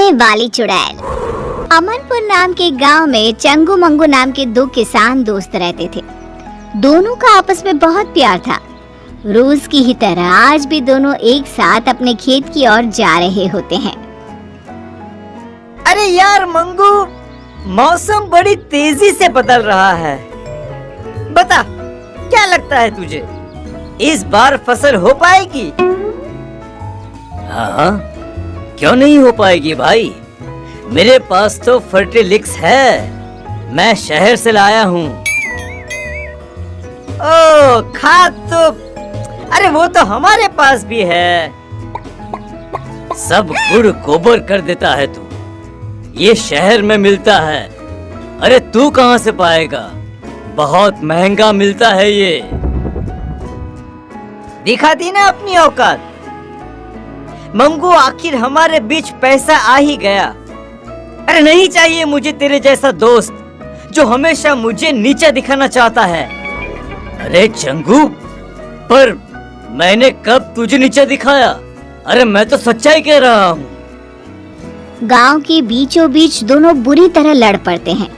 उड़ने वाली चुड़ैल। अमनपुर नाम के गांव में चंगू मंगू नाम के दो किसान दोस्त रहते थे। दोनों का आपस में बहुत प्यार था। रोज की ही तरह आज भी दोनों एक साथ अपने खेत की ओर जा रहे होते हैं। अरे यार मंगू, मौसम बड़ी तेजी से बदल रहा है। बता, क्या लगता है तुझे, इस बार फसल हो पाएगी? हाँ, क्यों नहीं हो पाएगी भाई। मेरे पास तो फर्टिलिक्स है, मैं शहर से लाया हूँ। ओ खाद तो, अरे वो तो हमारे पास भी है। सब गुड़ गोबर कर देता है तू, ये शहर में मिलता है। अरे तू कहाँ से पाएगा, बहुत महंगा मिलता है ये। दिखा दी ना अपनी औकात। मंगू, आखिर हमारे बीच पैसा आ ही गया। अरे नहीं चाहिए मुझे तेरे जैसा दोस्त जो हमेशा मुझे नीचा दिखाना चाहता है। अरे चंगू, पर मैंने कब तुझे नीचा दिखाया? अरे मैं तो सच्चाई कह रहा हूँ। गांव के बीचों बीच दोनों बुरी तरह लड़ पड़ते हैं।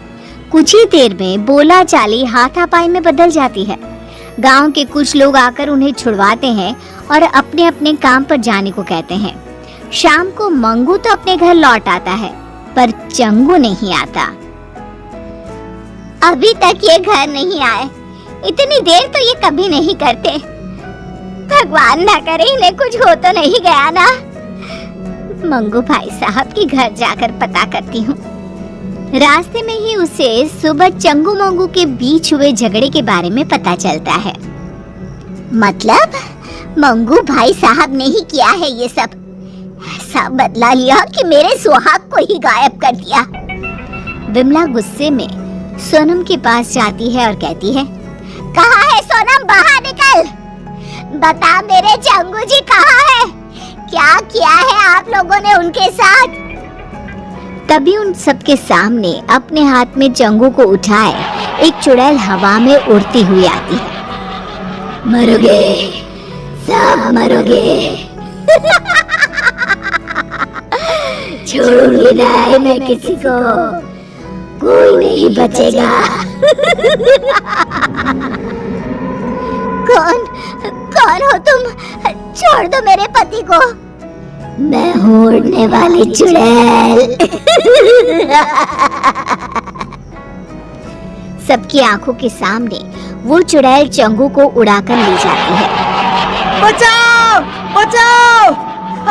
कुछ ही देर में बोला चाली हाथापाई में बदल जाती है। गांव के कुछ लोग आकर उन्हें छुड़वाते हैं और अपने अपने काम पर जाने को कहते हैं। शाम को मंगू तो अपने घर लौट आता है, पर चंगू नहीं आता। अभी तक ये घर नहीं आए। इतनी देर तो ये कभी नहीं करते। भगवान ना करे इन्हें कुछ हो तो नहीं गया ना। मंगू भाई साहब के घर जाकर पता करती हूँ। रास्ते में ही उसे सुबह चंगू मंगू के बीच हुए झगड़े के बारे में पता चलता है। मतलब मंगू भाई साहब ने ही किया है ये सब। ऐसा बदला लिया कि मेरे सुहाग को ही गायब कर दिया। विमला गुस्से में सोनम के पास जाती है और कहती है, कहाँ है सोनम, बाहर निकल। बता मेरे चंगू जी कहाँ है? क्या किया है आप लोगों ने उनके साथ? तभी उन सबके सामने अपने हाथ में चंगू को उठाए एक चुड़ैल हवा में उड़ती हुई आती है। मरोगे, सब मरोगे। छोड़ूंगी नहीं मैं किसी को, कोई नहीं बचेगा। कौन कौन हो तुम? छोड़ दो मेरे पति को। मैं हूँ उड़ने वाली चुड़ैल। सबकी आंखों के सामने वो चुड़ैल चंगू को उड़ाकर ले जाती है। बचाओ, बचाओ,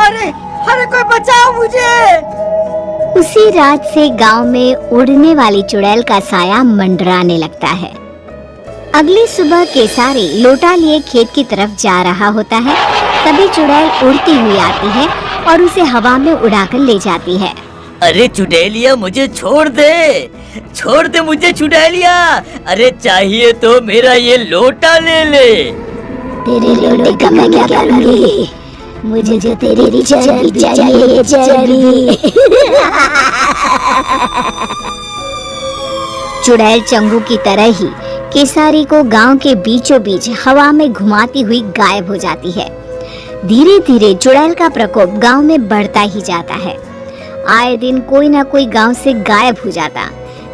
अरे अरे कोई बचाओ मुझे। उसी रात से गांव में उड़ने वाली चुड़ैल का साया मंडराने लगता है। अगली सुबह केसारी लोटा लिए खेत की तरफ जा रहा होता है। तभी चुड़ैल उड़ती हुई आती है और उसे हवा में उड़ाकर ले जाती है। अरे चुड़ैलिया, मुझे छोड़ दे मुझे चुड़ैलिया। अरे चाहिए तो मेरा ये लोटा ले ले। तेरे लोटे का मैं क्या करूंगी? मुझे जो तेरी चर्बी चाहिए, चर्बी। चुड़ैल चंगू की तरह ही केसारी को गांव के बीचों बीच हवा में घुमाती हुई गायब हो जाती है। धीरे धीरे चुड़ैल का प्रकोप गांव में बढ़ता ही जाता है। आए दिन कोई ना कोई गांव से गायब हो जाता।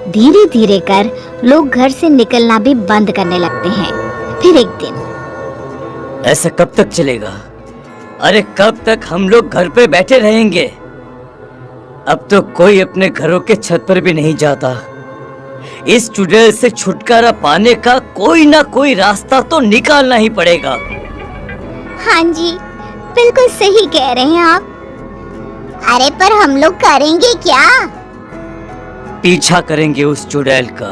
धीरे धीरे कर लोग घर से निकलना भी बंद करने लगते हैं। फिर एक दिन, ऐसा कब तक चलेगा? अरे कब तक हम लोग घर पे बैठे रहेंगे? अब तो कोई अपने घरों के छत पर भी नहीं जाता। इस चुड़ैल से छुटकारा पाने का कोई ना कोई रास्ता तो निकालना ही पड़ेगा। हाँ जी, बिल्कुल सही कह रहे हैं आप। अरे पर हम लोग करेंगे क्या? पीछा करेंगे उस चुड़ैल का।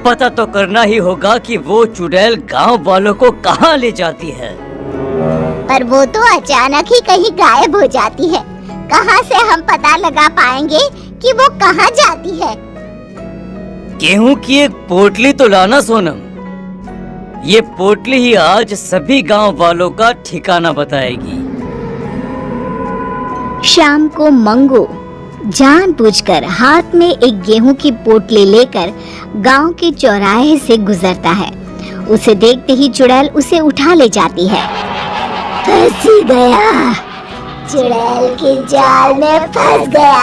पता तो करना ही होगा कि वो चुड़ैल गांव वालों को कहाँ ले जाती है। पर वो तो अचानक ही कहीं गायब हो जाती है। कहाँ से हम पता लगा पाएंगे कि वो कहाँ जाती है? गेहूं की एक पोटली तो लाना सोनम। ये पोटली ही आज सभी गांव वालों का ठिकाना बताएगी। शाम को मंगू जानबूझकर हाथ में एक गेहूं की पोटली लेकर गांव के चौराहे से गुजरता है। उसे देखते ही चुड़ैल उसे उठा ले जाती है। फंस गया, चुड़ैल के जाल में फंस गया।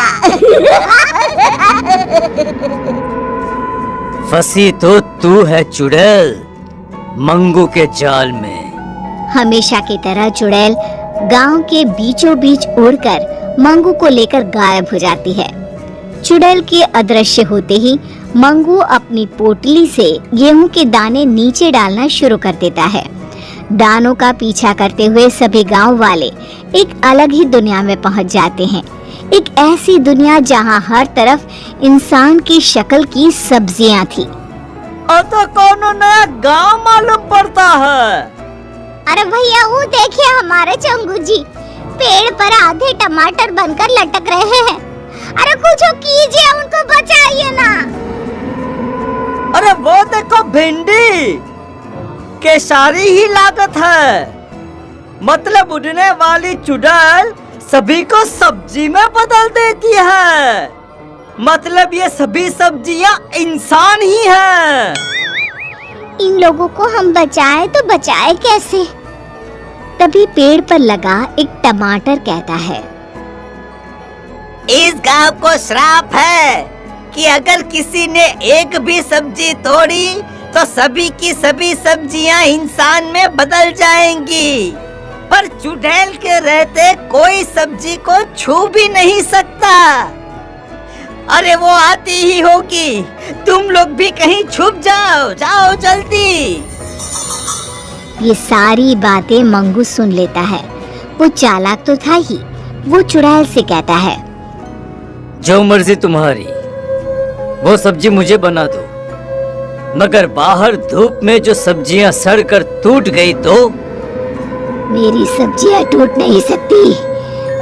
फंसी तो तू है चुड़ैल, मंगू के जाल में। हमेशा की तरह चुड़ैल गांव के बीचों बीच उड़कर मंगू को लेकर गायब हो जाती है। चुड़ैल के अदृश्य होते ही मंगू अपनी पोटली से गेहूं के दाने नीचे डालना शुरू कर देता है। दानों का पीछा करते हुए सभी गांव वाले एक अलग ही दुनिया में पहुंच जाते हैं। एक ऐसी दुनिया जहां हर तरफ इंसान की शक्ल की सब्जियां थी। तो कौन नया गांव मालूम पड़ता है। अरे भैया वो देखिए हमारे चंगू जी पेड़ पर आधे टमाटर बनकर लटक रहे हैं। अरे कुछ कीजिए, उनको बचाइए ना। अरे वो देखो भिंडी, केसारी ही लागत है। मतलब उड़ने वाली चुड़ैल सभी को सब्जी में बदल देती है। मतलब ये सभी सब्जियां इंसान ही हैं। इन लोगों को हम बचाए तो बचाए कैसे? तभी पेड़ पर लगा एक टमाटर कहता है, इस गांव को श्राप है कि अगर किसी ने एक भी सब्जी तोड़ी तो सभी की सभी सब्जियां इंसान में बदल जाएंगी। पर चुड़ैल के रहते कोई सब्जी को छू भी नहीं सकता। अरे वो आती ही होगी, तुम लोग भी कहीं छुप जाओ, जाओ जल्दी। ये सारी बातें मंगू सुन लेता है। वो चालाक तो था ही। वो चुड़ैल से कहता है, जो मर्जी तुम्हारी, वो सब्जी मुझे बना दो, मगर बाहर धूप में जो सब्जियां सड़कर टूट गई तो? मेरी सब्जियां टूट नहीं सकती,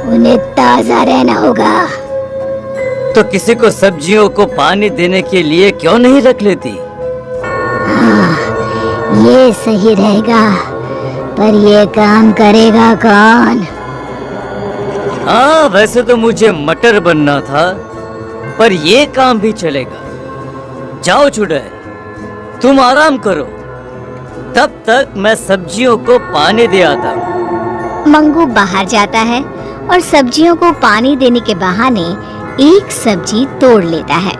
उन्हें ताजा रहना होगा। तो किसी को सब्जियों को पानी देने के लिए क्यों नहीं रख लेती? हाँ, ये सही रहेगा, पर ये काम करेगा कौन? हाँ, वैसे तो मुझे मटर बनना था, पर ये काम भी चलेगा। जाओ चुड़ैल, तुम आराम करो, तब तक मैं सब्जियों को पानी दे आता हूँ। मंगू बाहर जाता है और सब्जियों को पानी देने के बहाने एक सब्जी तोड़ लेता है।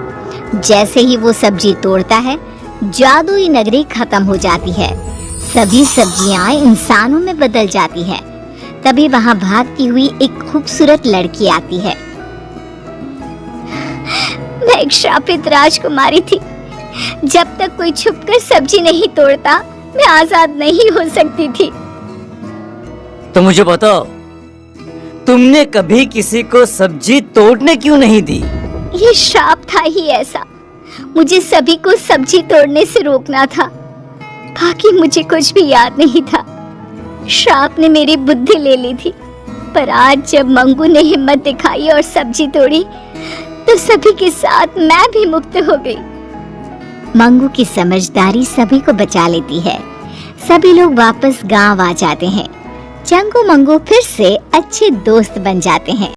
जैसे ही वो सब्जी तोड़ता है, जादुई नगरी खत्म हो जाती है। सभी सब्जियां इंसानों में बदल जाती है। तभी वहां भागती हुई एक खूबसूरत लड़की आती है। मैं एक श्रापित राजकुमारी थी। जब तक कोई छुपकर सब्जी नहीं तोड़ता, मैं आजाद नहीं हो सकती थी। तो मुझे बताओ, तुमने कभी किसी को सब्जी तोड़ने क्यों नहीं दी? ये श्राप था ही ऐसा। मुझे सभी को सब्जी तोड़ने से रोकना था। बाकी मुझे कुछ भी याद नहीं था। श्राप ने मेरी बुद्धि ले ली थी। पर आज जब मंगू ने हिम्मत दिखाई और सब्जी तोड़ी, तो सभी के साथ मैं भी मुक्त हो गई। मंगू की समझदारी सभी को बचा लेती है। सभी लोग वापस गांव आ जाते हैं। चंगू मंगू फिर से अच्छे दोस्त बन जाते हैं।